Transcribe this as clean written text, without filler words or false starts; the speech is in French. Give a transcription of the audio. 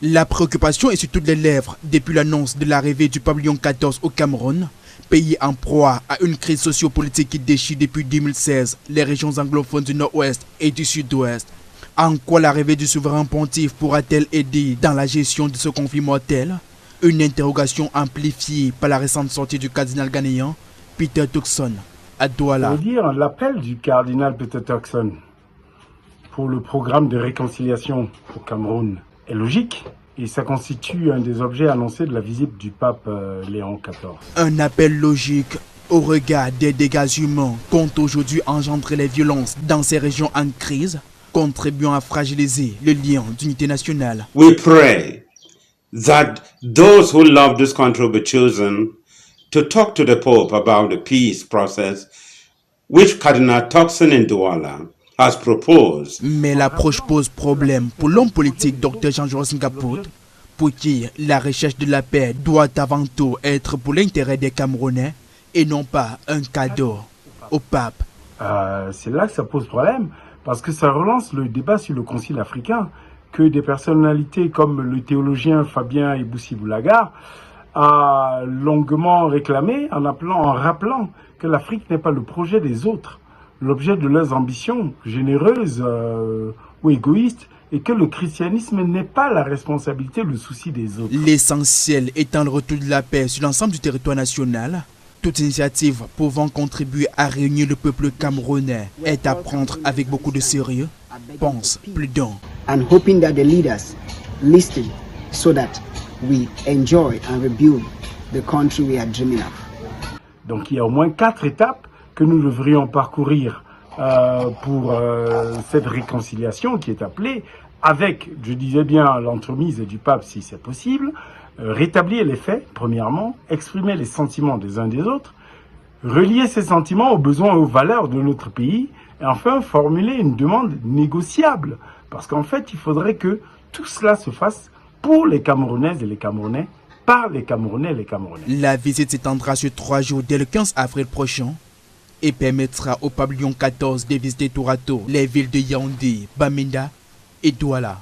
La préoccupation est sur toutes les lèvres depuis l'annonce de l'arrivée du pavillon 14 au Cameroun, pays en proie à une crise sociopolitique qui déchire depuis 2016 les régions anglophones du nord-ouest et du sud-ouest. En quoi l'arrivée du souverain pontife pourra-t-elle aider dans la gestion de ce conflit mortel? Une interrogation amplifiée par la récente sortie du cardinal ghanéen Peter Turkson à Douala. Ça veut dire l'appel du cardinal Peter Turkson pour le programme de réconciliation au Cameroun est logique et ça constitue un des objets annoncés de la visite du pape Léon XIV. Un appel logique au regard des dégâts humains qu'ont aujourd'hui engendré les violences dans ces régions en crise, contribuant à fragiliser le lien d'unité nationale. We pray that those who love this country will be chosen to talk to the Pope about the peace process which Cardinal Turkson in Douala has proposed. Mais l'approche pose problème pour l'homme politique Dr Jean-Georges Ngaput, pour qui la recherche de la paix doit avant tout être pour l'intérêt des Camerounais et non pas un cadeau au pape. C'est là que ça pose problème, parce que ça relance le débat sur le Concile africain, que des personnalités comme le théologien Fabien Ebousi-Boulaga a longuement réclamé en rappelant que l'Afrique n'est pas le projet des autres, l'objet de leurs ambitions généreuses ou égoïstes, et que le christianisme n'est pas la responsabilité, le souci des autres. L'essentiel étant le retour de la paix sur l'ensemble du territoire national, toute initiative pouvant contribuer à réunir le peuple camerounais est à prendre avec beaucoup de sérieux, pense plus d'un. And hoping that the leaders listen so that we enjoy and rebuild the country we are dreaming of. Donc il y a au moins 4 étapes que nous devrions parcourir pour cette réconciliation qui est appelée, avec, je disais bien, l'entremise du pape si c'est possible, rétablir les faits, premièrement, exprimer les sentiments des uns des autres, relier ces sentiments aux besoins et aux valeurs de notre pays, et enfin formuler une demande négociable. Parce qu'en fait, il faudrait que tout cela se fasse pour les Camerounaises et les Camerounais, par les Camerounais et les Camerounais. La visite s'étendra sur 3 jours dès le 15 avril prochain et permettra au pavillon 14 de visiter tour à tour les villes de Yaoundé, Bamenda et Douala.